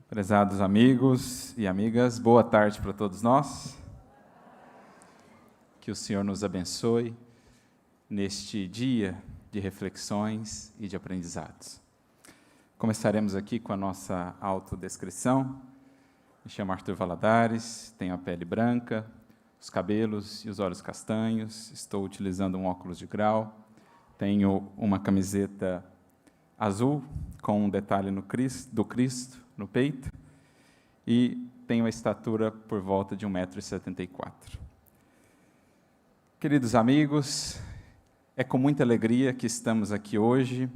Prezados amigos e amigas, boa tarde para todos nós. Que o Senhor nos abençoe neste dia de reflexões e de aprendizados. Começaremos aqui com a nossa autodescrição. Me chamo Arthur Valadares, tenho a pele branca, os cabelos e os olhos castanhos, estou utilizando um óculos de grau, tenho uma camiseta azul com um detalhe do Cristo no peito e tenho a estatura por volta de 1,74 m. Queridos amigos, é com muita alegria que estamos aqui hoje,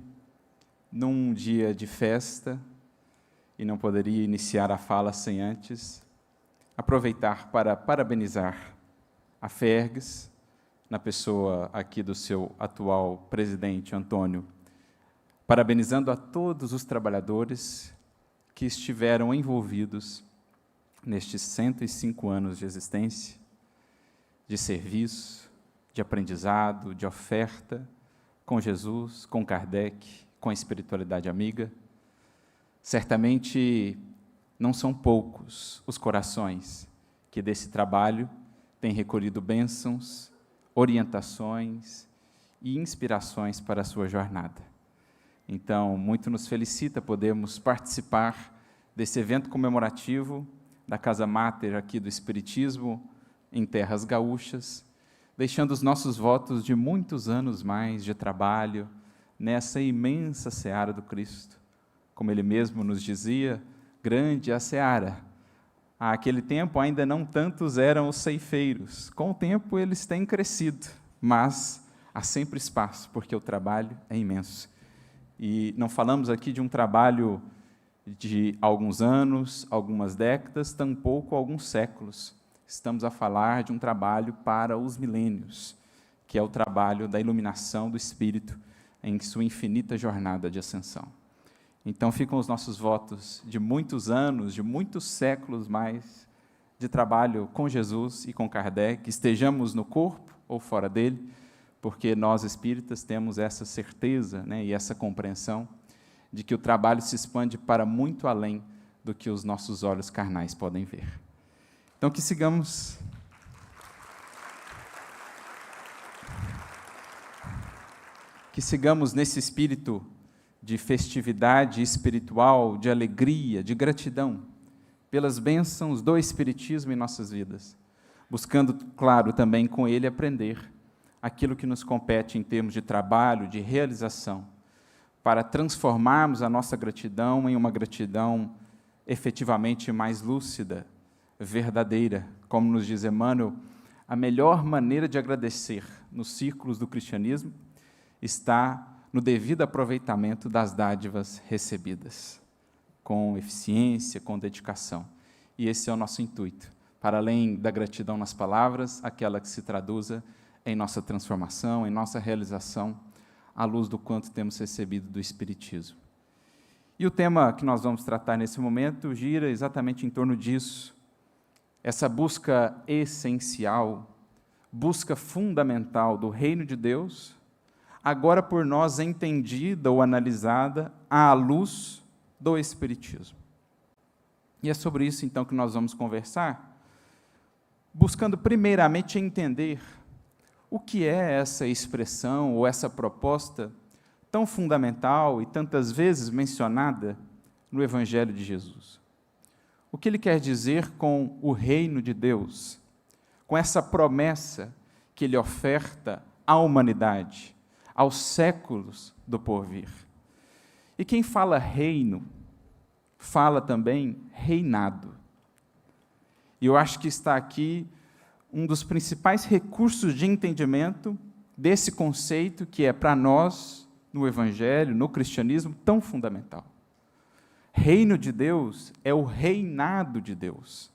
num dia de festa, e não poderia iniciar a fala sem antes aproveitar para parabenizar a Fergs, na pessoa aqui do seu atual presidente, Antônio, parabenizando a todos os trabalhadores que estiveram envolvidos nestes 105 anos de existência, de serviço, de aprendizado, de oferta, com Jesus, com Kardec, com a espiritualidade amiga. Certamente não são poucos os corações que desse trabalho têm recolhido bênçãos, orientações e inspirações para a sua jornada. Então, muito nos felicita podermos participar desse evento comemorativo da Casa Máter aqui do Espiritismo, em terras gaúchas, deixando os nossos votos de muitos anos mais de trabalho nessa imensa seara do Cristo. Como ele mesmo nos dizia, grande é a seara. Àquele tempo ainda não tantos eram os ceifeiros. Com o tempo eles têm crescido, mas há sempre espaço, porque o trabalho é imenso. E não falamos aqui de um trabalho de alguns anos, algumas décadas, tampouco alguns séculos. Estamos a falar de um trabalho para os milênios, que é o trabalho da iluminação do Espírito em sua infinita jornada de ascensão. Então ficam os nossos votos de muitos anos, de muitos séculos mais, de trabalho com Jesus e com Kardec, estejamos no corpo ou fora dele, porque nós espíritas temos essa certeza, e essa compreensão de que o trabalho se expande para muito além do que os nossos olhos carnais podem ver. Então, que sigamos nesse espírito de festividade espiritual, de alegria, de gratidão, pelas bênçãos do Espiritismo em nossas vidas, buscando, claro, também com ele aprender aquilo que nos compete em termos de trabalho, de realização, para transformarmos a nossa gratidão em uma gratidão efetivamente mais lúcida, verdadeira. Como nos diz Emmanuel, a melhor maneira de agradecer nos círculos do cristianismo está no devido aproveitamento das dádivas recebidas, com eficiência, com dedicação. E esse é o nosso intuito, para além da gratidão nas palavras, aquela que se traduza em nossa transformação, em nossa realização, à luz do quanto temos recebido do Espiritismo. E o tema que nós vamos tratar nesse momento gira exatamente em torno disso, essa busca essencial, busca fundamental do reino de Deus, agora por nós entendida ou analisada à luz do Espiritismo. E é sobre isso, então, que nós vamos conversar, buscando primeiramente entender o que é essa expressão ou essa proposta tão fundamental e tantas vezes mencionada no Evangelho de Jesus. O que ele quer dizer com o reino de Deus, com essa promessa que ele oferta à humanidade, aos séculos do porvir. E quem fala reino, fala também reinado. E eu acho que está aqui um dos principais recursos de entendimento desse conceito que é para nós, no Evangelho, no cristianismo, tão fundamental. Reino de Deus é o reinado de Deus.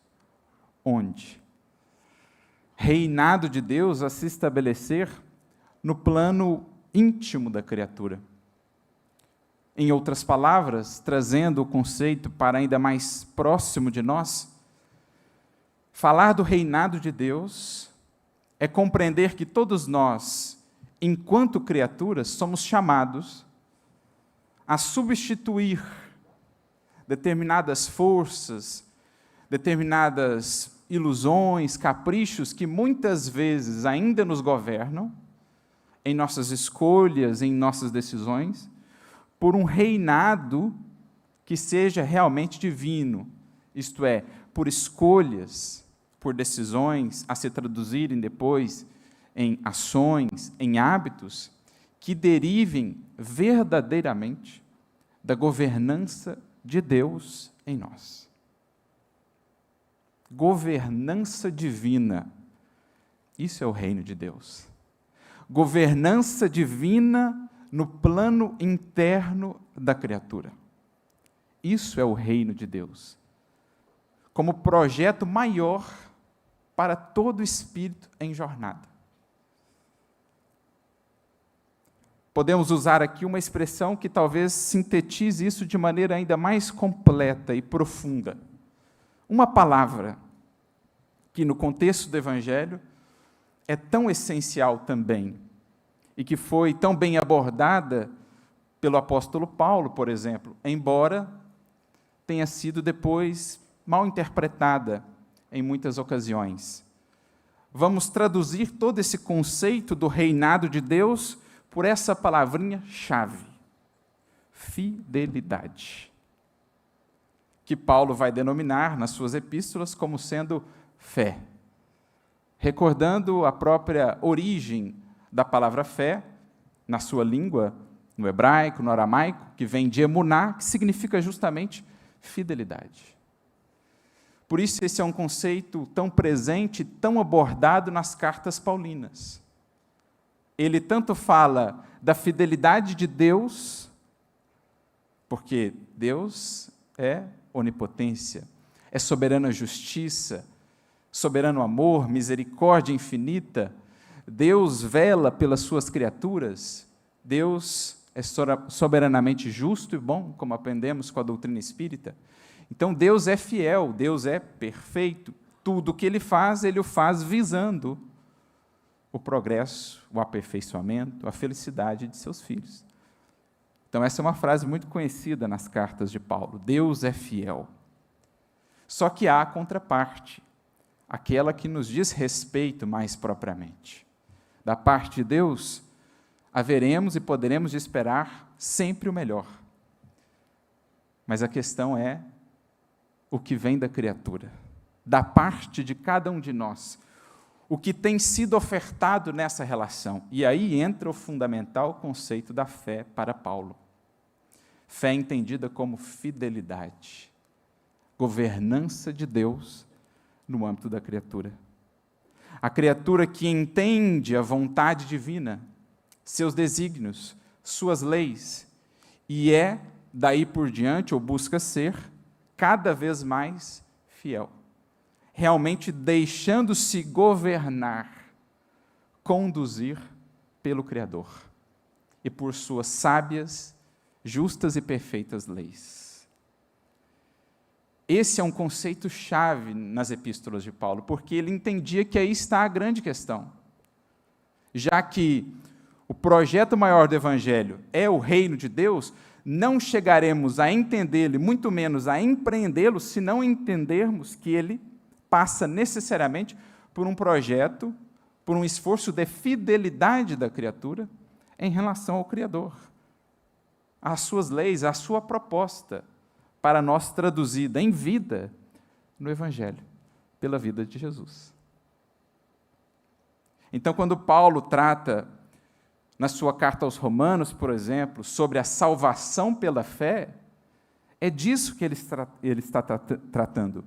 Onde? Reinado de Deus a se estabelecer no plano íntimo da criatura. Em outras palavras, trazendo o conceito para ainda mais próximo de nós, falar do reinado de Deus é compreender que todos nós, enquanto criaturas, somos chamados a substituir determinadas forças, determinadas ilusões, caprichos que muitas vezes ainda nos governam, em nossas escolhas, em nossas decisões, por um reinado que seja realmente divino, isto é, por escolhas, por decisões a se traduzirem depois em ações, em hábitos, que derivem verdadeiramente da governança de Deus em nós. Governança divina, isso é o reino de Deus. Governança divina no plano interno da criatura. Isso é o reino de Deus. Como projeto maior para todo espírito em jornada. Podemos usar aqui uma expressão que talvez sintetize isso de maneira ainda mais completa e profunda. Uma palavra que, no contexto do Evangelho, é tão essencial também, e que foi tão bem abordada pelo apóstolo Paulo, por exemplo, embora tenha sido depois mal interpretada em muitas ocasiões. Vamos traduzir todo esse conceito do reinado de Deus por essa palavrinha-chave: fidelidade, que Paulo vai denominar nas suas epístolas como sendo fé, recordando a própria origem da palavra fé, na sua língua, no hebraico, no aramaico, que vem de emuná, que significa justamente fidelidade. Por isso, esse é um conceito tão presente, tão abordado nas cartas paulinas. Ele tanto fala da fidelidade de Deus, porque Deus é onipotência, é soberana justiça, soberano amor, misericórdia infinita. Deus vela pelas suas criaturas, Deus é soberanamente justo e bom, como aprendemos com a doutrina espírita. Então, Deus é fiel, Deus é perfeito. Tudo o que Ele o faz visando o progresso, o aperfeiçoamento, a felicidade de seus filhos. Então, essa é uma frase muito conhecida nas cartas de Paulo: Deus é fiel. Só que há a contraparte, aquela que nos diz respeito mais propriamente. Da parte de Deus, haveremos e poderemos esperar sempre o melhor. Mas a questão é o que vem da criatura, da parte de cada um de nós, o que tem sido ofertado nessa relação. E aí entra o fundamental conceito da fé para Paulo. Fé entendida como fidelidade, governança de Deus no âmbito da criatura. A criatura que entende a vontade divina, seus desígnios, suas leis, e é, daí por diante, ou busca ser, cada vez mais fiel, realmente deixando-se governar, conduzir pelo Criador e por suas sábias, justas e perfeitas leis. Esse é um conceito-chave nas epístolas de Paulo, porque ele entendia que aí está a grande questão. Já que o projeto maior do Evangelho é o reino de Deus, não chegaremos a entendê-lo, muito menos a empreendê-lo, se não entendermos que ele passa necessariamente por um projeto, por um esforço de fidelidade da criatura em relação ao Criador, às suas leis, à sua proposta, para nós traduzida em vida no Evangelho, pela vida de Jesus. Então, quando Paulo trata, na sua carta aos Romanos, por exemplo, sobre a salvação pela fé, é disso que ele está tratando.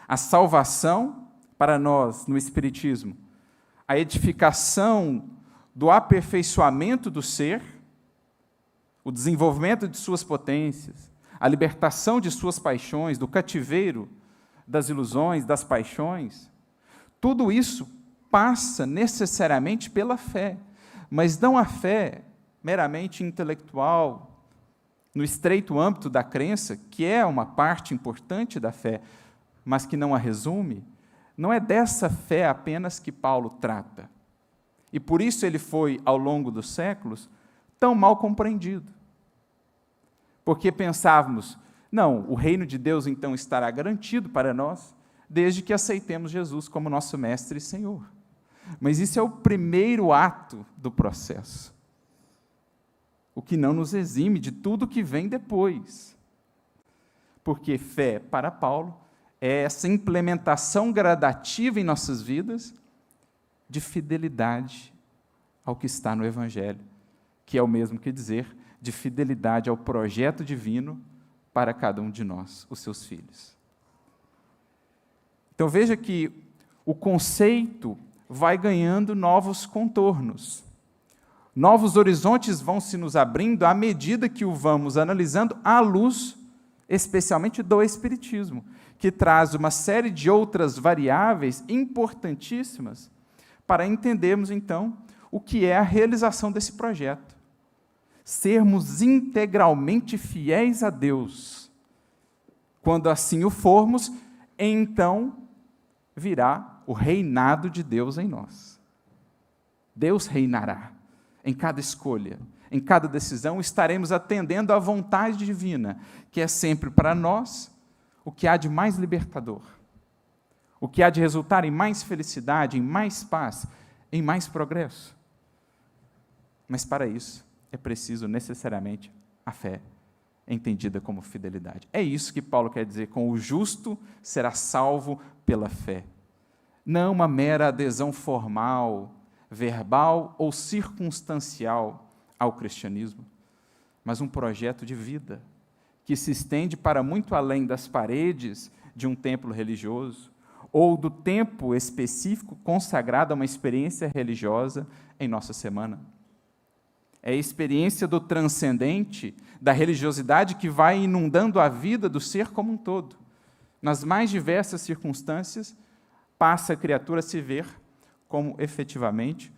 A salvação, para nós, no Espiritismo, a edificação do aperfeiçoamento do ser, o desenvolvimento de suas potências, a libertação de suas paixões, do cativeiro das ilusões, das paixões, tudo isso passa necessariamente pela fé, mas não a fé meramente intelectual, no estreito âmbito da crença, que é uma parte importante da fé, mas que não a resume. Não é dessa fé apenas que Paulo trata. E por isso ele foi, ao longo dos séculos, tão mal compreendido. porque pensávamos, não, o reino de Deus então estará garantido para nós, desde que aceitemos Jesus como nosso Mestre e Senhor. Mas isso é o primeiro ato do processo, o que não nos exime de tudo que vem depois. Porque fé, para Paulo, é essa implementação gradativa em nossas vidas de fidelidade ao que está no Evangelho, que é o mesmo que dizer de fidelidade ao projeto divino para cada um de nós, os seus filhos. Então veja que o conceito vai ganhando novos contornos. Novos horizontes vão se nos abrindo à medida que o vamos analisando à luz, especialmente do Espiritismo, que traz uma série de outras variáveis importantíssimas para entendermos, então, o que é a realização desse projeto. Sermos integralmente fiéis a Deus. Quando assim o formos, então virá o reinado de Deus em nós. Deus reinará em cada escolha, em cada decisão, estaremos atendendo à vontade divina, que é sempre para nós o que há de mais libertador, o que há de resultar em mais felicidade, em mais paz, em mais progresso. Mas para isso é preciso necessariamente a fé, entendida como fidelidade. É isso que Paulo quer dizer com o justo será salvo pela fé. Não uma mera adesão formal, verbal ou circunstancial ao cristianismo, mas um projeto de vida que se estende para muito além das paredes de um templo religioso ou do tempo específico consagrado a uma experiência religiosa em nossa semana. É a experiência do transcendente, da religiosidade que vai inundando a vida do ser como um todo. Nas mais diversas circunstâncias, passa a criatura a se ver como, efetivamente,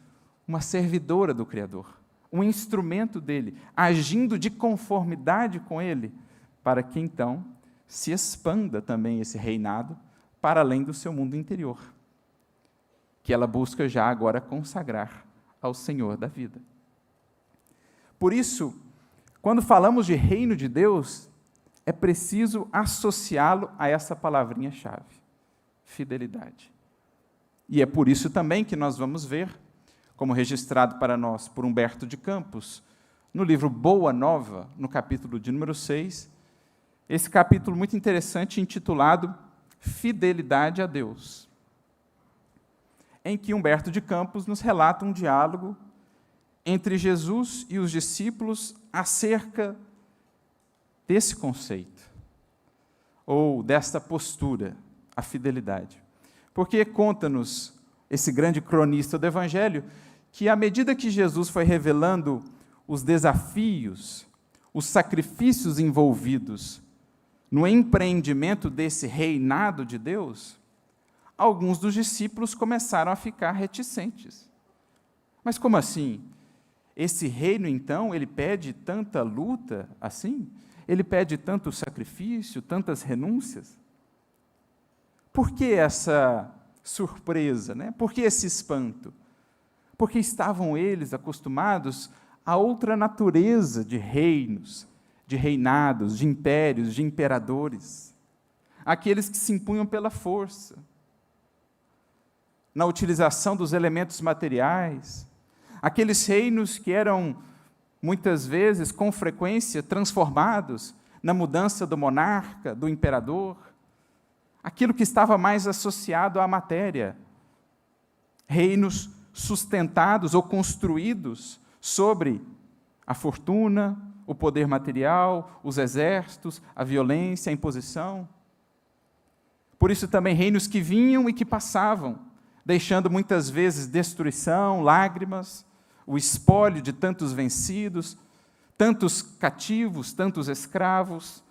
uma servidora do Criador, um instrumento dele, agindo de conformidade com ele, para que, então, se expanda também esse reinado para além do seu mundo interior, que ela busca já agora consagrar ao Senhor da vida. Por isso, quando falamos de reino de Deus, é preciso associá-lo a essa palavrinha-chave, fidelidade. E é por isso também que nós vamos ver, como registrado para nós por Humberto de Campos, no livro Boa Nova, no capítulo de número 6, esse capítulo muito interessante intitulado Fidelidade a Deus, em que Humberto de Campos nos relata um diálogo entre Jesus e os discípulos acerca desse conceito, ou desta postura, a fidelidade. Porque conta-nos esse grande cronista do Evangelho que, à medida que Jesus foi revelando os desafios, os sacrifícios envolvidos no empreendimento desse reinado de Deus, alguns dos discípulos começaram a ficar reticentes. Mas como assim? Esse reino, então, ele pede tanta luta assim? Ele pede tanto sacrifício, tantas renúncias? Por que essa surpresa, né? Por que esse espanto? Porque estavam eles acostumados a outra natureza de reinos, de reinados, de impérios, de imperadores. Aqueles que se impunham pela força, na utilização dos elementos materiais, aqueles reinos que eram, muitas vezes, com frequência, transformados na mudança do monarca, do imperador, aquilo que estava mais associado à matéria, reinos sustentados ou construídos sobre a fortuna, o poder material, os exércitos, a violência, a imposição. Por isso também reinos que vinham e que passavam, deixando muitas vezes destruição, lágrimas, o espólio de tantos vencidos, tantos cativos, tantos escravos.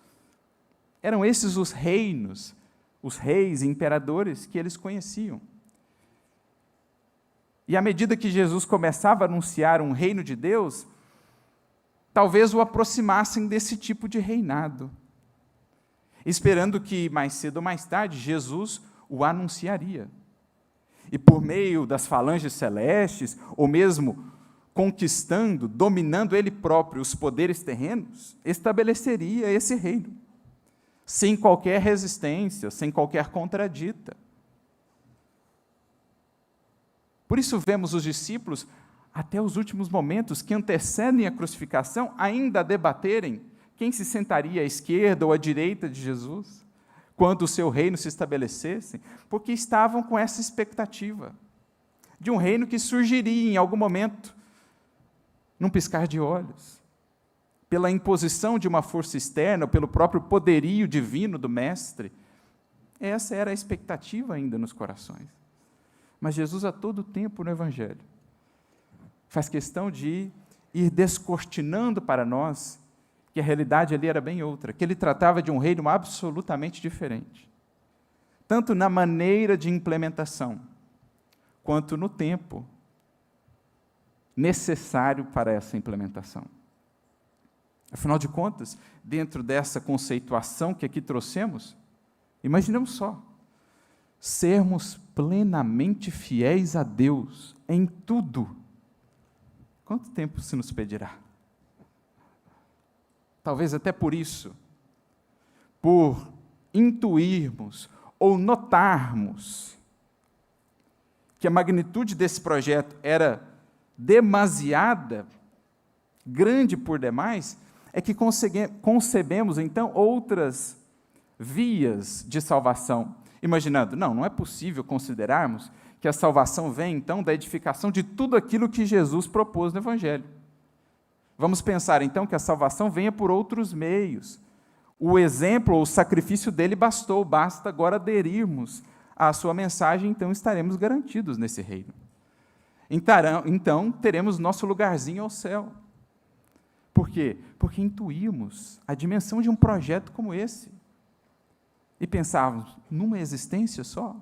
Eram esses os reinos, os reis e imperadores que eles conheciam. E à medida que Jesus começava a anunciar um reino de Deus, talvez o aproximassem desse tipo de reinado, esperando que mais cedo ou mais tarde Jesus o anunciaria. E por meio das falanges celestes, ou mesmo conquistando, dominando ele próprio os poderes terrenos, estabeleceria esse reino, sem qualquer resistência, sem qualquer contradita. Por isso vemos os discípulos, até os últimos momentos que antecedem a crucificação, ainda debaterem quem se sentaria à esquerda ou à direita de Jesus, quando o seu reino se estabelecesse, porque estavam com essa expectativa de um reino que surgiria em algum momento, num piscar de olhos, pela imposição de uma força externa, pelo próprio poderio divino do Mestre. Essa era a expectativa ainda nos corações. Mas Jesus, a todo tempo no Evangelho, faz questão de ir descortinando para nós que a realidade ali era bem outra, que ele tratava de um reino absolutamente diferente, tanto na maneira de implementação, quanto no tempo necessário para essa implementação. Afinal de contas, dentro dessa conceituação que aqui trouxemos, imaginemos só, sermos plenamente fiéis a Deus em tudo. Quanto tempo se nos pedirá? Talvez até por isso, por intuirmos ou notarmos que a magnitude desse projeto era demasiada, grande por demais, é que concebemos, então, outras vias de salvação, imaginando, não é possível considerarmos que a salvação vem, então, da edificação de tudo aquilo que Jesus propôs no Evangelho. Vamos pensar, então, que a salvação venha por outros meios. O exemplo ou o sacrifício dele bastou, basta agora aderirmos à sua mensagem, então estaremos garantidos nesse reino. Então, teremos nosso lugarzinho ao céu. Por quê? Porque intuímos a dimensão de um projeto como esse. E pensávamos, numa existência só?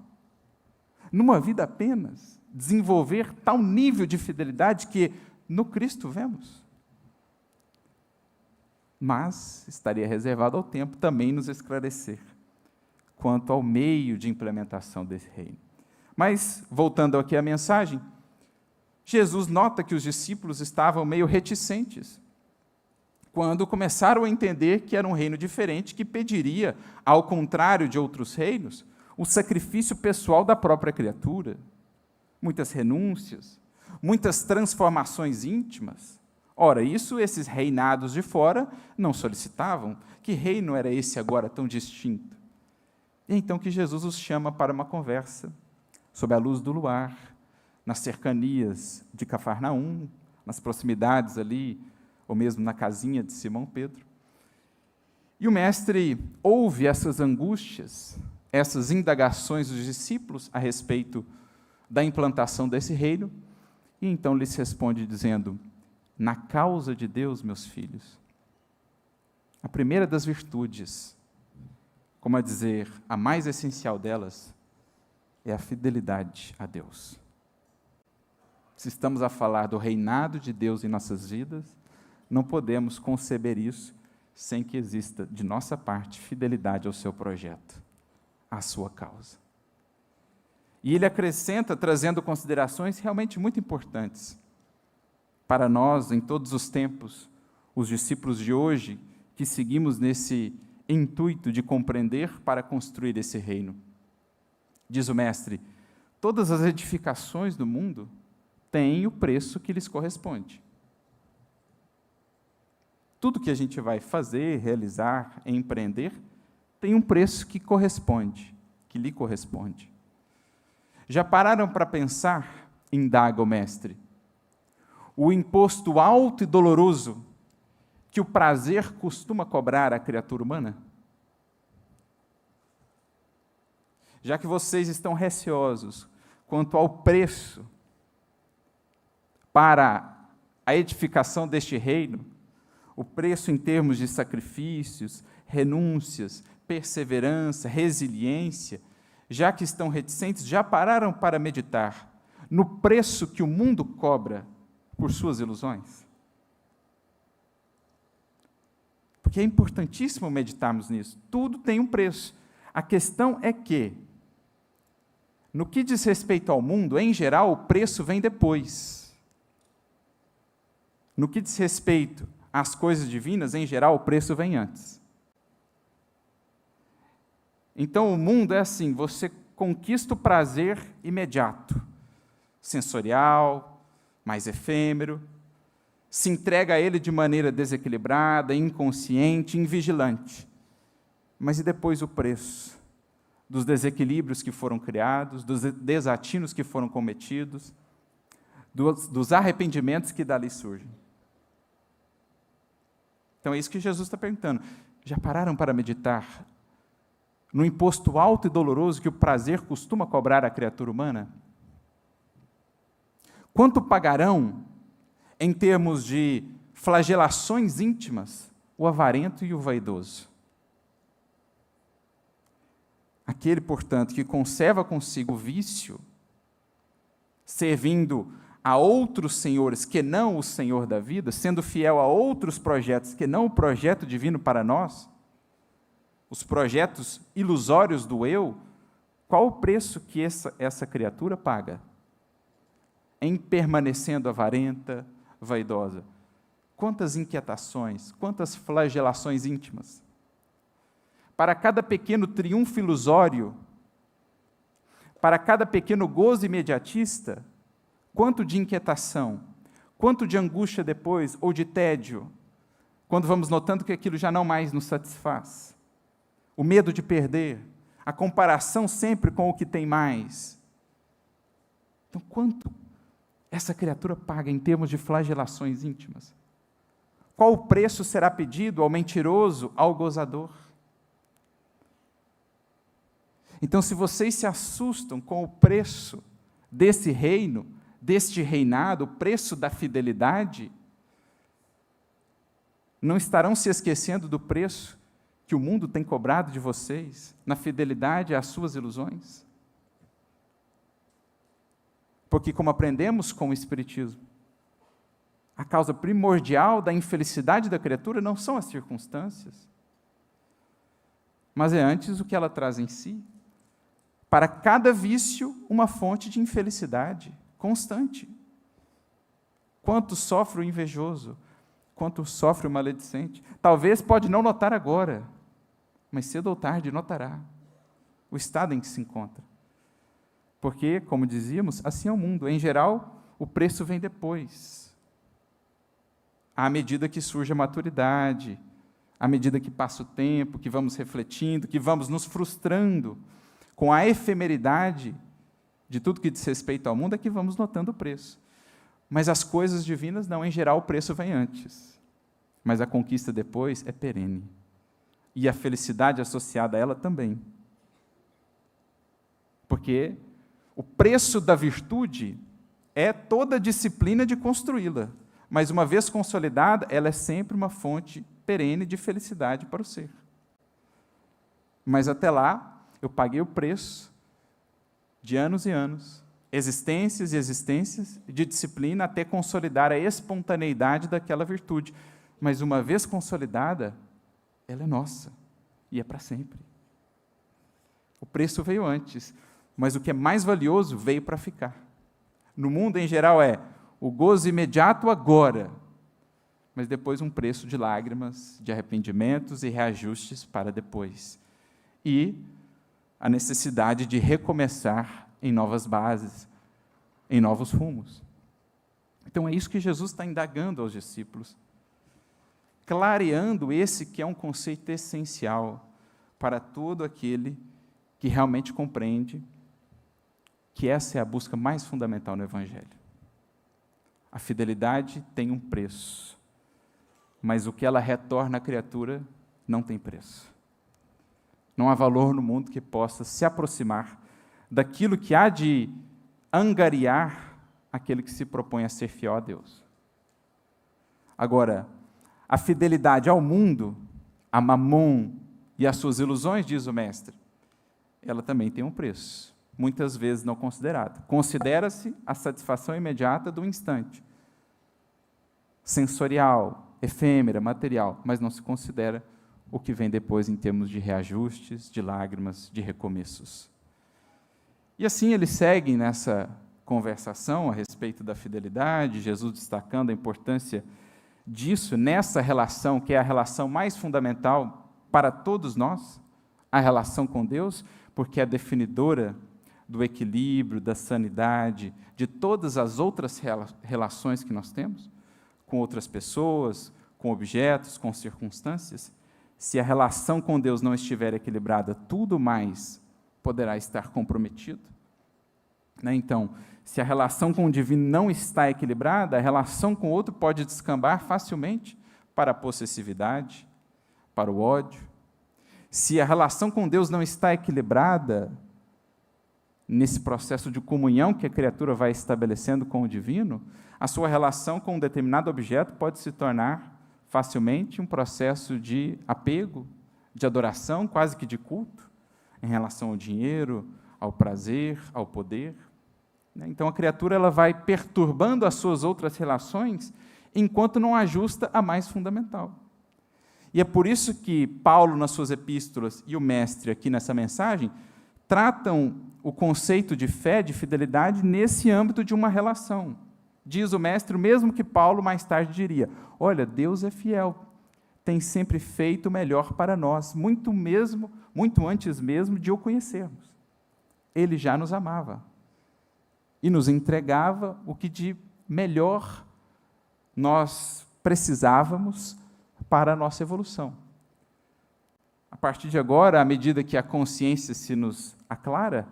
Numa vida apenas? Desenvolver tal nível de fidelidade que no Cristo vemos? Mas estaria reservado ao tempo também nos esclarecer quanto ao meio de implementação desse reino. Mas, voltando aqui à mensagem, Jesus nota que os discípulos estavam meio reticentes quando começaram a entender que era um reino diferente que pediria, ao contrário de outros reinos, o sacrifício pessoal da própria criatura, muitas renúncias, muitas transformações íntimas. Ora, isso esses reinados de fora não solicitavam. Que reino era esse agora tão distinto? E então que Jesus os chama para uma conversa, sob a luz do luar, nas cercanias de Cafarnaum, nas proximidades ali, ou mesmo na casinha de Simão Pedro. E o Mestre ouve essas angústias, essas indagações dos discípulos a respeito da implantação desse reino, e então lhes responde dizendo, na causa de Deus, meus filhos, a primeira das virtudes, como a dizer, a mais essencial delas, é a fidelidade a Deus. Se estamos a falar do reinado de Deus em nossas vidas, não podemos conceber isso sem que exista, de nossa parte, fidelidade ao seu projeto, à sua causa. E ele acrescenta, trazendo considerações realmente muito importantes para nós, em todos os tempos, os discípulos de hoje, que seguimos nesse intuito de compreender para construir esse reino. Diz o Mestre, todas as edificações do mundo têm o preço que lhes corresponde. Tudo que a gente vai fazer, realizar, empreender, tem um preço que corresponde, que lhe corresponde. Já pararam para pensar, indaga o Mestre, o imposto alto e doloroso que o prazer costuma cobrar à criatura humana? Já que vocês estão receosos quanto ao preço para a edificação deste reino, o preço em termos de sacrifícios, renúncias, perseverança, resiliência, já que estão reticentes, já pararam para meditar no preço que o mundo cobra por suas ilusões? Porque é importantíssimo meditarmos nisso. Tudo tem um preço. A questão é que, no que diz respeito ao mundo, em geral, o preço vem depois. No que diz respeito às coisas divinas, em geral, o preço vem antes. Então, o mundo é assim, você conquista o prazer imediato, sensorial, mais efêmero, se entrega a ele de maneira desequilibrada, inconsciente, invigilante. Mas e depois o preço dos desequilíbrios que foram criados, dos desatinos que foram cometidos, dos arrependimentos que dali surgem? Então é isso que Jesus está perguntando. Já pararam para meditar no imposto alto e doloroso que o prazer costuma cobrar à criatura humana? Quanto pagarão, em termos de flagelações íntimas, o avarento e o vaidoso? Aquele, portanto, que conserva consigo o vício, servindo a outros senhores que não o Senhor da vida, sendo fiel a outros projetos que não o projeto divino para nós, os projetos ilusórios do eu, qual o preço que essa criatura paga? Em permanecendo avarenta, vaidosa. Quantas inquietações, quantas flagelações íntimas. Para cada pequeno triunfo ilusório, para cada pequeno gozo imediatista, quanto de inquietação, quanto de angústia depois, ou de tédio, quando vamos notando que aquilo já não mais nos satisfaz. O medo de perder, a comparação sempre com o que tem mais. Então, quanto essa criatura paga em termos de flagelações íntimas? Qual o preço será pedido ao mentiroso, ao gozador? Então, se vocês se assustam com o preço desse reino, deste reinado, o preço da fidelidade, não estarão se esquecendo do preço que o mundo tem cobrado de vocês, na fidelidade às suas ilusões? Porque, como aprendemos com o Espiritismo, a causa primordial da infelicidade da criatura não são as circunstâncias, mas é antes o que ela traz em si. Para cada vício, uma fonte de infelicidade constante. Quanto sofre o invejoso, quanto sofre o maledicente. Talvez pode não notar agora, mas cedo ou tarde notará o estado em que se encontra. Porque, como dizíamos, assim é o mundo. Em geral, o preço vem depois. À medida que surge a maturidade, à medida que passa o tempo, que vamos refletindo, que vamos nos frustrando com a efemeridade de tudo que diz respeito ao mundo, é que vamos notando o preço. Mas as coisas divinas, não, em geral, o preço vem antes. Mas a conquista depois é perene. E a felicidade associada a ela também. Porque o preço da virtude é toda a disciplina de construí-la. Mas, uma vez consolidada, ela é sempre uma fonte perene de felicidade para o ser. Mas, até lá, eu paguei o preço de anos e anos, existências e existências de disciplina até consolidar a espontaneidade daquela virtude. Mas, uma vez consolidada, ela é nossa e é para sempre. O preço veio antes, mas o que é mais valioso veio para ficar. No mundo, em geral, é o gozo imediato agora, mas depois um preço de lágrimas, de arrependimentos e reajustes para depois. E a necessidade de recomeçar em novas bases, em novos rumos. Então é isso que Jesus está indagando aos discípulos, clareando esse que é um conceito essencial para todo aquele que realmente compreende que essa é a busca mais fundamental no Evangelho. A fidelidade tem um preço, mas o que ela retorna à criatura não tem preço. Não há valor no mundo que possa se aproximar daquilo que há de angariar aquele que se propõe a ser fiel a Deus. Agora, a fidelidade ao mundo, a mamon e às suas ilusões, diz o Mestre, ela também tem um preço, muitas vezes não considerado. Considera-se a satisfação imediata do instante, sensorial, efêmera, material, mas não se considera o que vem depois em termos de reajustes, de lágrimas, de recomeços. E assim eles seguem nessa conversação a respeito da fidelidade, Jesus destacando a importância disso, nessa relação, que é a relação mais fundamental para todos nós, a relação com Deus, porque é definidora do equilíbrio, da sanidade, de todas as outras relações que nós temos, com outras pessoas, com objetos, com circunstâncias. Se a relação com Deus não estiver equilibrada, tudo mais poderá estar comprometido. Então, se a relação com o divino não está equilibrada, a relação com o outro pode descambar facilmente para a possessividade, para o ódio. Se a relação com Deus não está equilibrada, nesse processo de comunhão que a criatura vai estabelecendo com o divino, a sua relação com um determinado objeto pode se tornar facilmente um processo de apego, de adoração, quase que de culto, em relação ao dinheiro, ao prazer, ao poder. Então, a criatura ela vai perturbando as suas outras relações, enquanto não ajusta a mais fundamental. E é por isso que Paulo, nas suas epístolas, e o mestre aqui nessa mensagem, tratam o conceito de fé, de fidelidade, nesse âmbito de uma relação. Diz o mestre, o mesmo que Paulo mais tarde diria: olha, Deus é fiel, tem sempre feito o melhor para nós, muito antes mesmo de o conhecermos. Ele já nos amava e nos entregava o que de melhor nós precisávamos para a nossa evolução. A partir de agora, à medida que a consciência se nos aclara,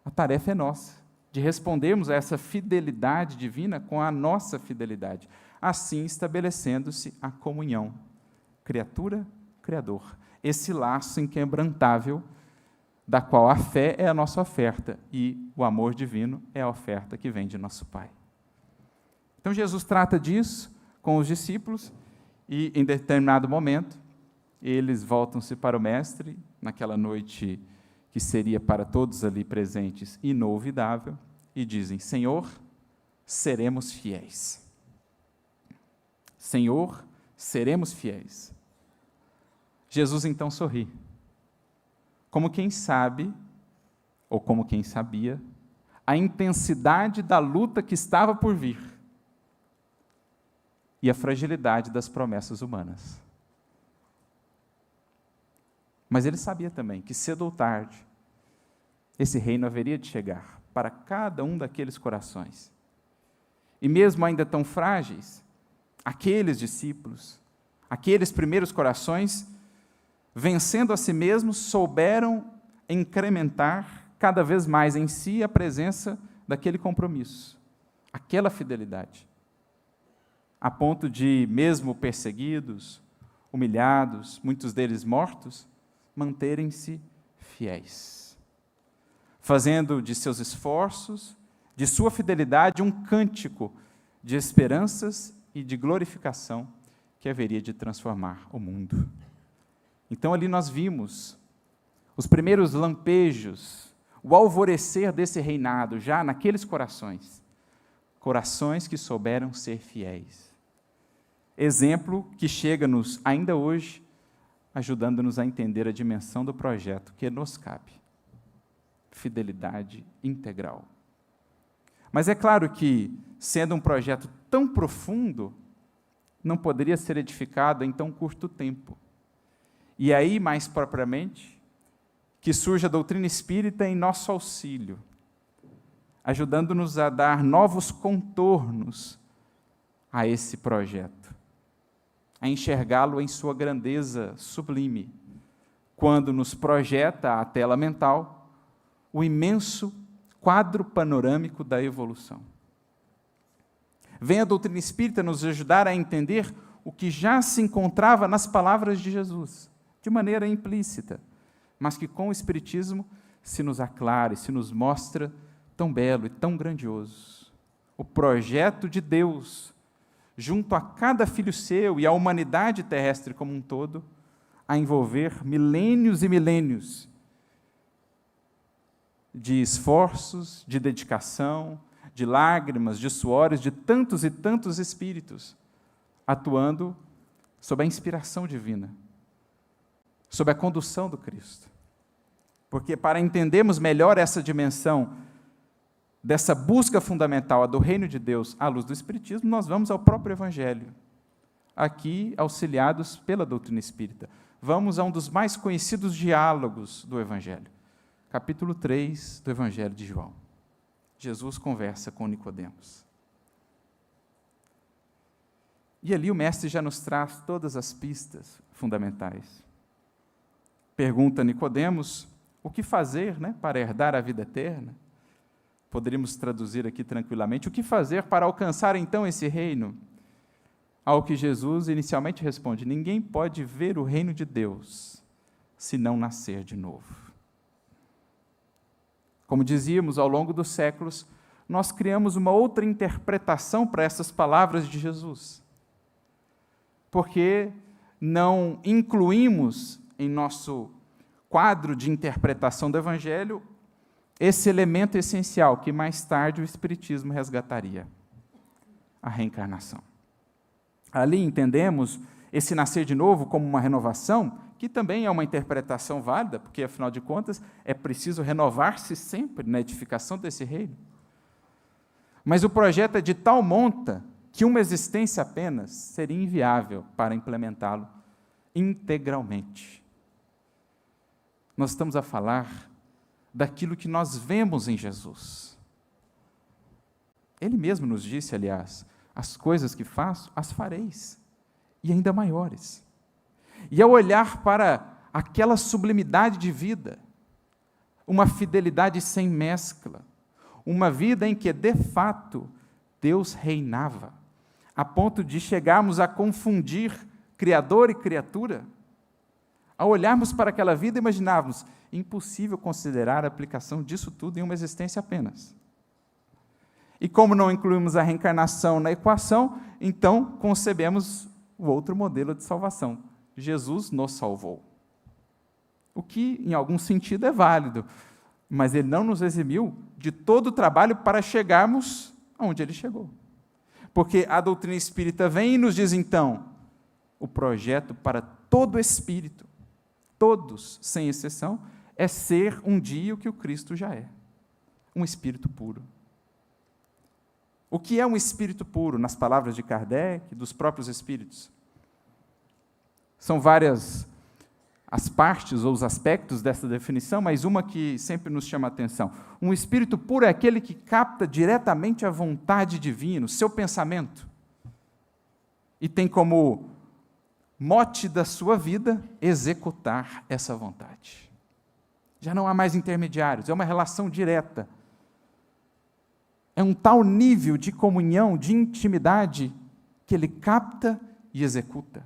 a tarefa é nossa, de respondermos a essa fidelidade divina com a nossa fidelidade, assim estabelecendo-se a comunhão, criatura-criador, esse laço inquebrantável, da qual a fé é a nossa oferta e o amor divino é a oferta que vem de nosso Pai. Então, Jesus trata disso com os discípulos e, em determinado momento, eles voltam-se para o Mestre, naquela noite que seria para todos ali presentes inolvidável, e dizem: Senhor, seremos fiéis. Senhor, seremos fiéis. Jesus então sorri, como quem sabe, ou como quem sabia, a intensidade da luta que estava por vir e a fragilidade das promessas humanas. Mas ele sabia também que cedo ou tarde esse reino haveria de chegar para cada um daqueles corações. E mesmo ainda tão frágeis, aqueles discípulos, aqueles primeiros corações, vencendo a si mesmos, souberam incrementar cada vez mais em si a presença daquele compromisso, aquela fidelidade, a ponto de, mesmo perseguidos, humilhados, muitos deles mortos, manterem-se fiéis, fazendo de seus esforços, de sua fidelidade, um cântico de esperanças e de glorificação que haveria de transformar o mundo. Então, ali nós vimos os primeiros lampejos, o alvorecer desse reinado, já naqueles corações que souberam ser fiéis. Exemplo que chega-nos ainda hoje, ajudando-nos a entender a dimensão do projeto que nos cabe. Fidelidade integral. Mas é claro que, sendo um projeto tão profundo, não poderia ser edificado em tão curto tempo. E aí, mais propriamente, que surge a doutrina espírita em nosso auxílio, ajudando-nos a dar novos contornos a esse projeto, a enxergá-lo em sua grandeza sublime, quando nos projeta à tela mental o imenso quadro panorâmico da evolução. Vem a doutrina espírita nos ajudar a entender o que já se encontrava nas palavras de Jesus, de maneira implícita, mas que com o Espiritismo se nos aclara e se nos mostra tão belo e tão grandioso. O projeto de Deus, junto a cada filho seu e à humanidade terrestre como um todo, a envolver milênios e milênios de esforços, de dedicação, de lágrimas, de suores, de tantos e tantos espíritos, atuando sob a inspiração divina, sob a condução do Cristo. Porque para entendermos melhor essa dimensão dessa busca fundamental, a do reino de Deus, à luz do Espiritismo, nós vamos ao próprio Evangelho, aqui auxiliados pela doutrina espírita. Vamos a um dos mais conhecidos diálogos do Evangelho. Capítulo 3 do Evangelho de João. Jesus conversa com Nicodemos. E ali o mestre já nos traz todas as pistas fundamentais. Pergunta a Nicodemos o que fazer, para herdar a vida eterna. Poderíamos traduzir aqui tranquilamente, o que fazer para alcançar então esse reino? Ao que Jesus inicialmente responde, ninguém pode ver o reino de Deus se não nascer de novo. Como dizíamos, ao longo dos séculos, nós criamos uma outra interpretação para essas palavras de Jesus. Porque não incluímos em nosso quadro de interpretação do Evangelho esse elemento essencial que mais tarde o Espiritismo resgataria, a reencarnação. Ali entendemos esse nascer de novo como uma renovação, que também é uma interpretação válida, porque, afinal de contas, é preciso renovar-se sempre na edificação desse reino. Mas o projeto é de tal monta que uma existência apenas seria inviável para implementá-lo integralmente. Nós estamos a falar daquilo que nós vemos em Jesus. Ele mesmo nos disse, aliás, as coisas que faço, as fareis, e ainda maiores. E ao olhar para aquela sublimidade de vida, uma fidelidade sem mescla, uma vida em que, de fato, Deus reinava, a ponto de chegarmos a confundir Criador e criatura, ao olharmos para aquela vida, imaginávamos, impossível considerar a aplicação disso tudo em uma existência apenas. E como não incluímos a reencarnação na equação, então concebemos o outro modelo de salvação. Jesus nos salvou. O que, em algum sentido, é válido, mas ele não nos eximiu de todo o trabalho para chegarmos aonde ele chegou. Porque a doutrina espírita vem e nos diz, então, o projeto para todo espírito, todos, sem exceção, é ser um dia o que o Cristo já é, um espírito puro. O que é um espírito puro, nas palavras de Kardec, dos próprios espíritos? São várias as partes ou os aspectos dessa definição, mas uma que sempre nos chama a atenção. Um espírito puro é aquele que capta diretamente a vontade divina, o seu pensamento, e tem como mote da sua vida executar essa vontade. Já não há mais intermediários, é uma relação direta. É um tal nível de comunhão, de intimidade, que ele capta e executa.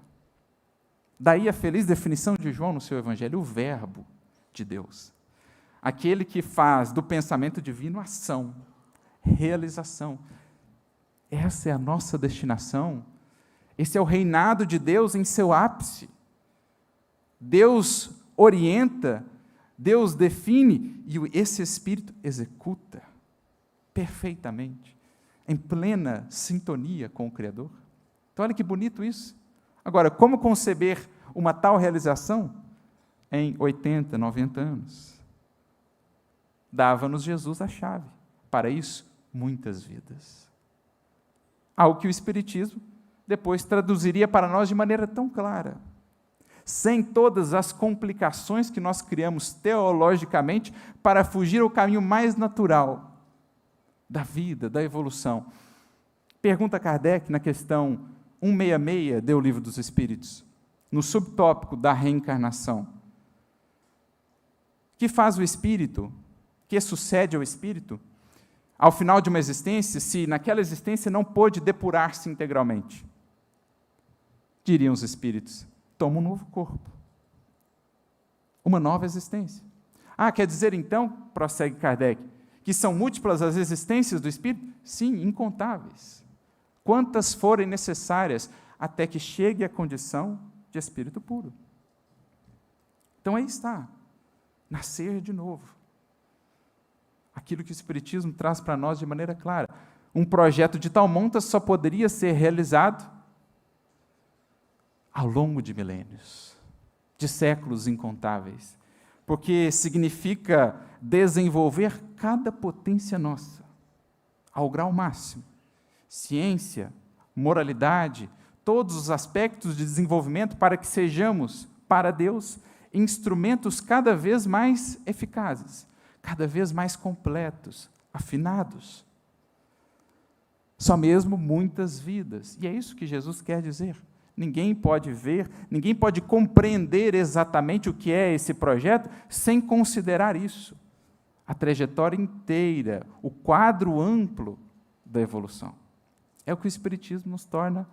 Daí a feliz definição de João no seu Evangelho, o Verbo de Deus. Aquele que faz do pensamento divino ação, realização. Essa é a nossa destinação. Esse é o reinado de Deus em seu ápice. Deus orienta, Deus define, e esse Espírito executa perfeitamente, em plena sintonia com o Criador. Então, olha que bonito isso. Agora, como conceber uma tal realização em 80, 90 anos? Dava-nos Jesus a chave. Para isso, muitas vidas. Algo que o Espiritismo depois traduziria para nós de maneira tão clara, sem todas as complicações que nós criamos teologicamente para fugir ao caminho mais natural da vida, da evolução. Pergunta Kardec na questão 166 do Livro dos Espíritos, no subtópico da reencarnação. O que faz o espírito? O que sucede ao espírito? Ao final de uma existência, se naquela existência não pôde depurar-se integralmente? Diriam os espíritos, toma um novo corpo. Uma nova existência. Quer dizer então, prossegue Kardec, que são múltiplas as existências do espírito? Sim, incontáveis. Quantas forem necessárias, até que chegue à condição de espírito puro. Então aí está, nascer de novo. Aquilo que o Espiritismo traz para nós de maneira clara. Um projeto de tal monta só poderia ser realizado ao longo de milênios, de séculos incontáveis, porque significa desenvolver cada potência nossa, ao grau máximo. Ciência, moralidade, todos os aspectos de desenvolvimento para que sejamos, para Deus, instrumentos cada vez mais eficazes, cada vez mais completos, afinados. Só mesmo muitas vidas. E é isso que Jesus quer dizer. Ninguém pode ver, ninguém pode compreender exatamente o que é esse projeto sem considerar isso. A trajetória inteira, o quadro amplo da evolução. É o que o Espiritismo nos torna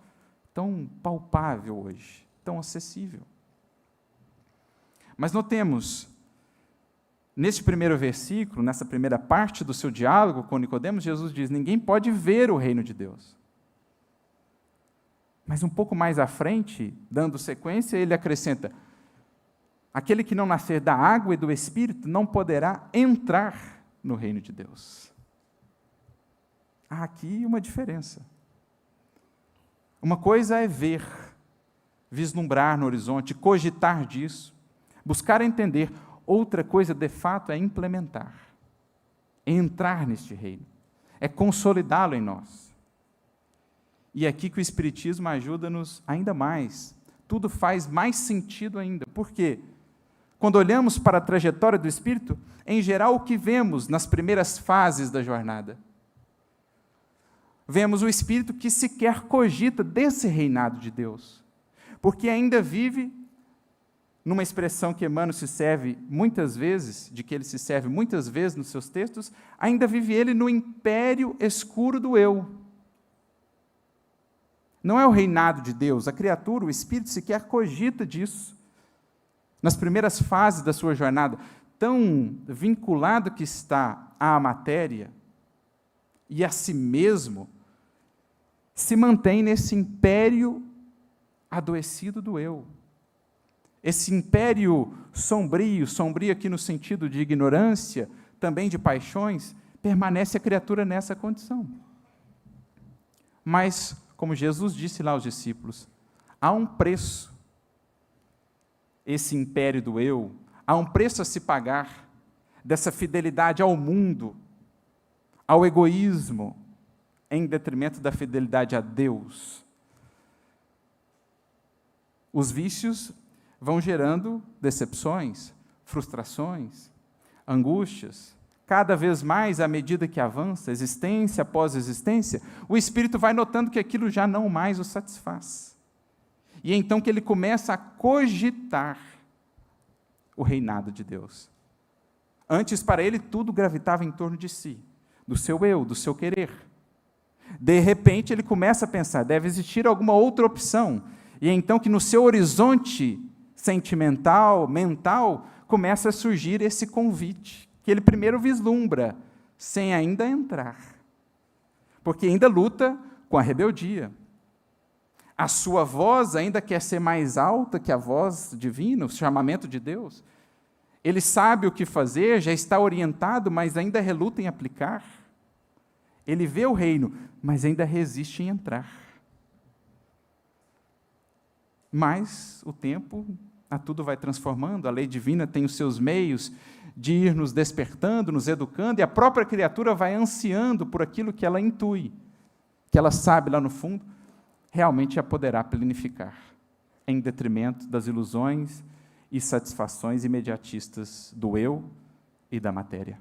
tão palpável hoje, tão acessível. Mas notemos, neste primeiro versículo, nessa primeira parte do seu diálogo com Nicodemos, Jesus diz: ninguém pode ver o reino de Deus. Mas um pouco mais à frente, dando sequência, ele acrescenta: aquele que não nascer da água e do Espírito não poderá entrar no reino de Deus. Há aqui uma diferença. Uma coisa é ver, vislumbrar no horizonte, cogitar disso, buscar entender. Outra coisa, de fato, é implementar, é entrar neste reino, é consolidá-lo em nós. E é aqui que o Espiritismo ajuda-nos ainda mais. Tudo faz mais sentido ainda. Por quê? Quando olhamos para a trajetória do Espírito, em geral, o que vemos nas primeiras fases da jornada? Vemos o Espírito que sequer cogita desse reinado de Deus, porque ainda vive, numa expressão que Emmanuel se serve muitas vezes, de que ele se serve muitas vezes nos seus textos, ainda vive ele no império escuro do eu. Não é o reinado de Deus, a criatura, o Espírito sequer cogita disso. Nas primeiras fases da sua jornada, tão vinculado que está à matéria e a si mesmo, se mantém nesse império adoecido do eu. Esse império sombrio aqui no sentido de ignorância, também de paixões, permanece a criatura nessa condição. Mas, como Jesus disse lá aos discípulos, há um preço. Esse império do eu, há um preço a se pagar dessa fidelidade ao mundo, ao egoísmo, em detrimento da fidelidade a Deus. Os vícios vão gerando decepções, frustrações, angústias. Cada vez mais, à medida que avança, existência após existência, o espírito vai notando que aquilo já não mais o satisfaz. E é então que ele começa a cogitar o reinado de Deus. Antes, para ele, tudo gravitava em torno de si, do seu eu, do seu querer. De repente, ele começa a pensar, deve existir alguma outra opção. E é então que no seu horizonte sentimental, mental, começa a surgir esse convite, que ele primeiro vislumbra, sem ainda entrar. Porque ainda luta com a rebeldia. A sua voz ainda quer ser mais alta que a voz divina, o chamamento de Deus. Ele sabe o que fazer, já está orientado, mas ainda reluta em aplicar. Ele vê o reino, mas ainda resiste em entrar. Mas o tempo, a tudo vai transformando, a lei divina tem os seus meios de ir nos despertando, nos educando, e a própria criatura vai ansiando por aquilo que ela intui, que ela sabe lá no fundo, realmente a poderá planificar, em detrimento das ilusões e satisfações imediatistas do eu e da matéria.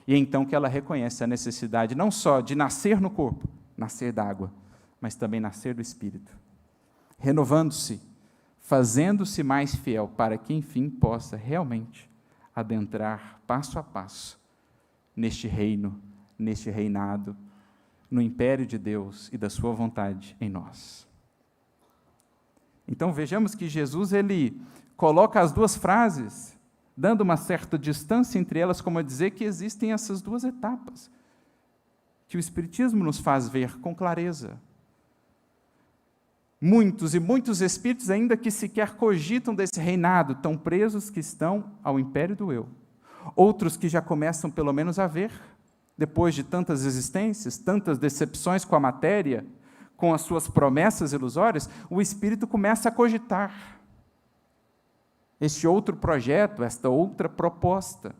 E é então que ela reconhece a necessidade não só de nascer no corpo, nascer da água, mas também nascer do Espírito, renovando-se, fazendo-se mais fiel, para que, enfim, possa realmente adentrar passo a passo neste reino, neste reinado, no império de Deus e da sua vontade em nós. Então vejamos que Jesus ele coloca as duas frases, dando uma certa distância entre elas, como a dizer que existem essas duas etapas, que o Espiritismo nos faz ver com clareza. Muitos e muitos espíritos, ainda que sequer cogitam desse reinado, tão presos que estão ao império do eu. Outros que já começam pelo menos a ver, depois de tantas existências, tantas decepções com a matéria, com as suas promessas ilusórias, o espírito começa a cogitar este outro projeto, esta outra proposta.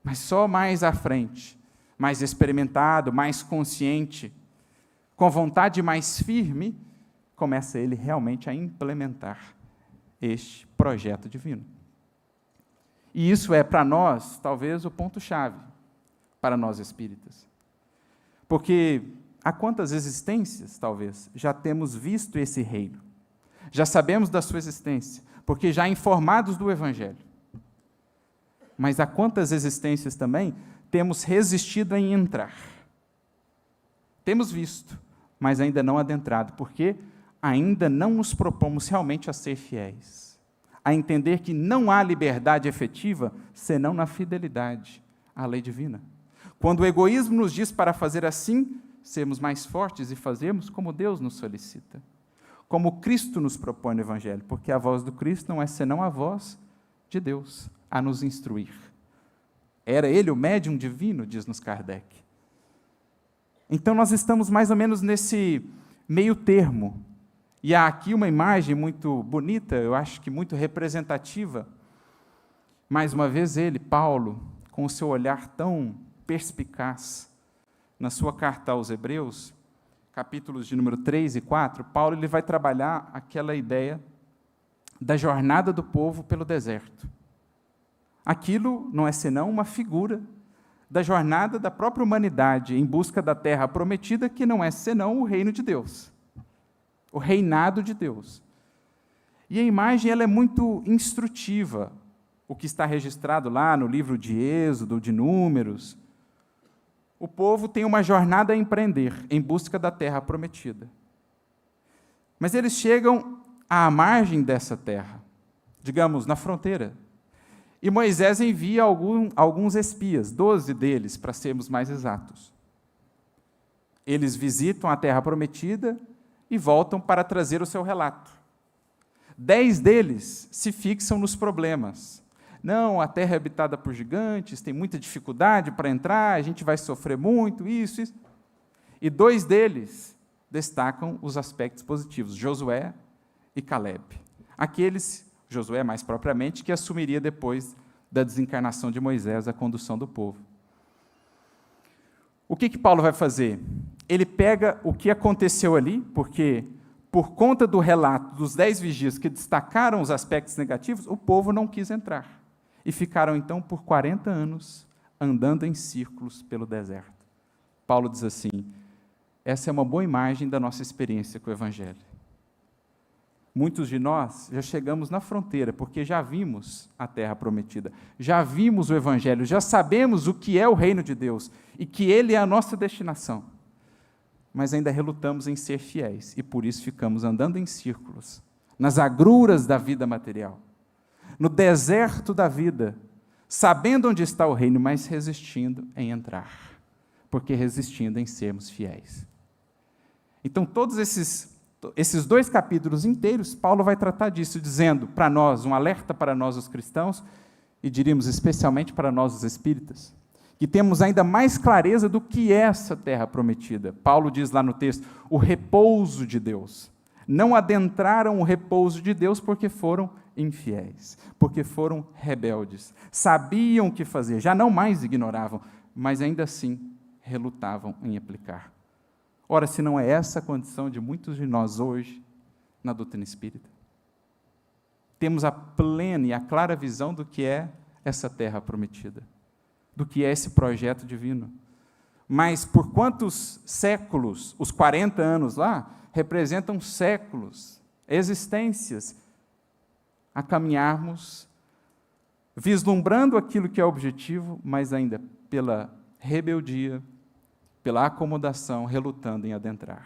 Mas só mais à frente, mais experimentado, mais consciente, com vontade mais firme, começa ele realmente a implementar este projeto divino. E isso é, para nós, talvez o ponto-chave, para nós espíritas. Porque há quantas existências, talvez, já temos visto esse reino? Já sabemos da sua existência, porque já informados do Evangelho. Mas há quantas existências também temos resistido em entrar? Temos visto, mas ainda não adentrado, porque ainda não nos propomos realmente a ser fiéis, a entender que não há liberdade efetiva senão na fidelidade à lei divina. Quando o egoísmo nos diz para fazer assim, sermos mais fortes e fazermos como Deus nos solicita, como Cristo nos propõe no Evangelho, porque a voz do Cristo não é senão a voz de Deus a nos instruir. Era ele o médium divino, diz-nos Kardec. Então nós estamos mais ou menos nesse meio termo. E há aqui uma imagem muito bonita, eu acho que muito representativa. Mais uma vez ele, Paulo, com o seu olhar tão perspicaz, na sua carta aos Hebreus, capítulos de número 3 e 4, Paulo ele vai trabalhar aquela ideia da jornada do povo pelo deserto. Aquilo não é senão uma figura da jornada da própria humanidade em busca da terra prometida, que não é senão o reino de Deus, o reinado de Deus. E a imagem ela é muito instrutiva, o que está registrado lá no livro de Êxodo, de Números. O povo tem uma jornada a empreender em busca da terra prometida. Mas eles chegam à margem dessa terra, digamos, na fronteira. E Moisés envia alguns espias, 12 deles, para sermos mais exatos. Eles visitam a terra prometida e voltam para trazer o seu relato. 10 deles se fixam nos problemas. Não, a terra é habitada por gigantes, tem muita dificuldade para entrar, a gente vai sofrer muito, isso. E 2 deles destacam os aspectos positivos, Josué e Caleb. Aqueles, Josué mais propriamente, que assumiria depois da desencarnação de Moisés a condução do povo. O que Paulo vai fazer? Ele pega o que aconteceu ali, porque por conta do relato dos 10 vigias que destacaram os aspectos negativos, o povo não quis entrar. E ficaram, então, por 40 anos, andando em círculos pelo deserto. Paulo diz assim, essa é uma boa imagem da nossa experiência com o Evangelho. Muitos de nós já chegamos na fronteira, porque já vimos a terra prometida, já vimos o Evangelho, já sabemos o que é o reino de Deus, e que ele é a nossa destinação. Mas ainda relutamos em ser fiéis, e por isso ficamos andando em círculos, nas agruras da vida material, no deserto da vida, sabendo onde está o reino, mas resistindo em entrar, porque resistindo em sermos fiéis. Então, todos esses 2 capítulos inteiros, Paulo vai tratar disso, dizendo para nós, um alerta para nós os cristãos, e diríamos especialmente para nós os espíritas, que temos ainda mais clareza do que é essa terra prometida. Paulo diz lá no texto, o repouso de Deus. Não adentraram o repouso de Deus porque foram infiéis, porque foram rebeldes. Sabiam o que fazer, já não mais ignoravam, mas ainda assim relutavam em aplicar. Ora, se não é essa a condição de muitos de nós hoje, na doutrina espírita, temos a plena e a clara visão do que é essa terra prometida, do que é esse projeto divino. Mas por quantos séculos, os 40 anos lá, representam séculos, existências, a caminharmos, vislumbrando aquilo que é objetivo, mas ainda pela rebeldia, pela acomodação, relutando em adentrar.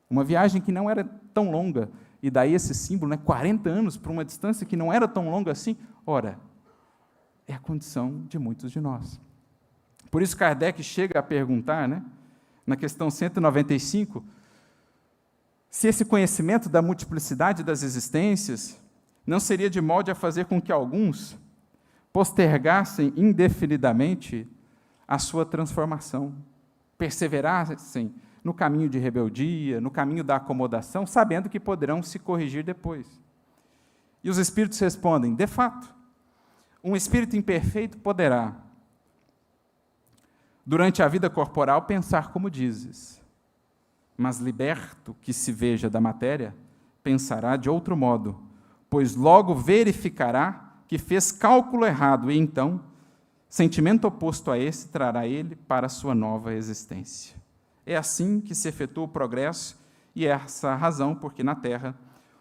Uma viagem que não era tão longa, e daí esse símbolo, 40 anos para uma distância que não era tão longa assim, ora, é a condição de muitos de nós. Por isso Kardec chega a perguntar, na questão 195, se esse conhecimento da multiplicidade das existências não seria de modo a fazer com que alguns postergassem indefinidamente a sua transformação, perseverassem no caminho de rebeldia, no caminho da acomodação, sabendo que poderão se corrigir depois. E os espíritos respondem, de fato, um espírito imperfeito poderá, durante a vida corporal, pensar como dizes, Mas liberto que se veja da matéria, pensará de outro modo, pois logo verificará que fez cálculo errado, e então, sentimento oposto a esse trará ele para a sua nova existência. É assim que se efetua o progresso, e é essa a razão porque na Terra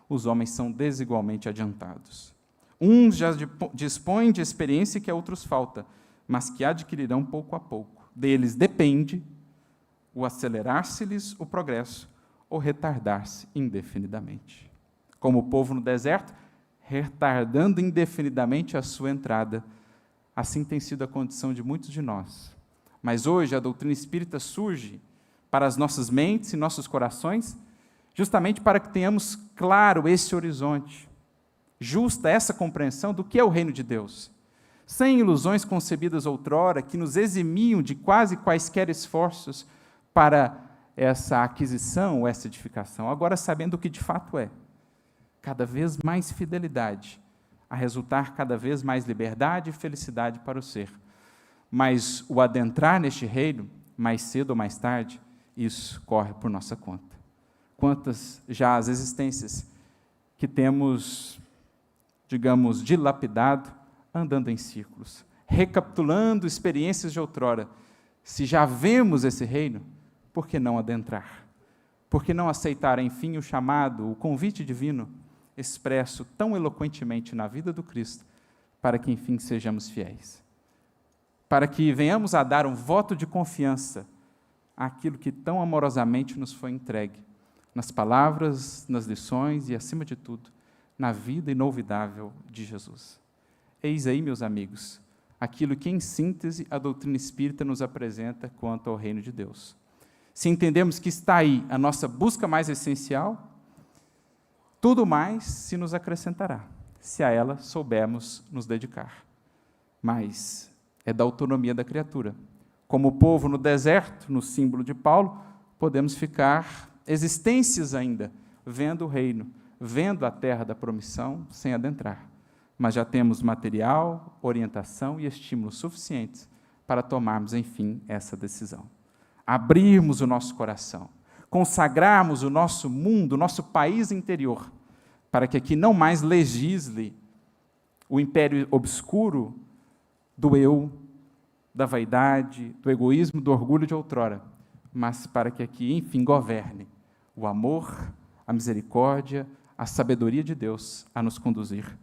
os homens são desigualmente adiantados. Uns já dispõem de experiência que a outros falta, mas que adquirirão pouco a pouco. Deles depende o acelerar-se-lhes o progresso ou retardar-se indefinidamente. Como o povo no deserto, retardando indefinidamente a sua entrada. Assim tem sido a condição de muitos de nós. Mas hoje a doutrina espírita surge para as nossas mentes e nossos corações, justamente para que tenhamos claro esse horizonte, justa essa compreensão do que é o reino de Deus, sem ilusões concebidas outrora que nos eximiam de quase quaisquer esforços para essa aquisição ou essa edificação, agora sabendo o que de fato é, cada vez mais fidelidade, a resultar cada vez mais liberdade e felicidade para o ser. Mas o adentrar neste reino, mais cedo ou mais tarde, isso corre por nossa conta. Quantas já as existências que temos, digamos, dilapidado, andando em círculos, recapitulando experiências de outrora. Se já vemos esse reino, por que não adentrar? Por que não aceitar, enfim, o chamado, o convite divino, expresso tão eloquentemente na vida do Cristo, para que, enfim, sejamos fiéis? Para que venhamos a dar um voto de confiança àquilo que tão amorosamente nos foi entregue, nas palavras, nas lições e, acima de tudo, na vida inolvidável de Jesus. Eis aí, meus amigos, aquilo que, em síntese, a doutrina espírita nos apresenta quanto ao reino de Deus. Se entendemos que está aí a nossa busca mais essencial, tudo mais se nos acrescentará, se a ela soubermos nos dedicar. Mas é da autonomia da criatura. Como o povo no deserto, no símbolo de Paulo, podemos ficar existências ainda, vendo o reino, vendo a terra da promissão, sem adentrar. Mas já temos material, orientação e estímulos suficientes para tomarmos, enfim, essa decisão. Abrirmos o nosso coração, consagrarmos o nosso mundo, o nosso país interior, para que aqui não mais legisle o império obscuro do eu, da vaidade, do egoísmo, do orgulho de outrora, mas para que aqui, enfim, governe o amor, a misericórdia, a sabedoria de Deus a nos conduzir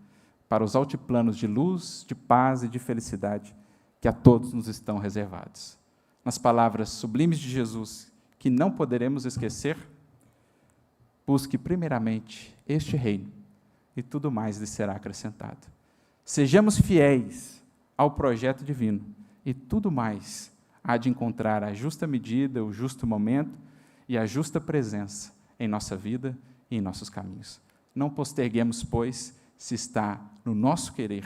para os altiplanos de luz, de paz e de felicidade que a todos nos estão reservados. Nas palavras sublimes de Jesus, que não poderemos esquecer, busque primeiramente este reino e tudo mais lhe será acrescentado. Sejamos fiéis ao projeto divino e tudo mais há de encontrar a justa medida, o justo momento e a justa presença em nossa vida e em nossos caminhos. Não posterguemos, pois, se está no nosso querer,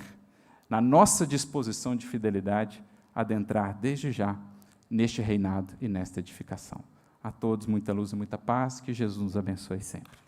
na nossa disposição de fidelidade, adentrar desde já neste reinado e nesta edificação. A todos muita luz e muita paz, que Jesus nos abençoe sempre.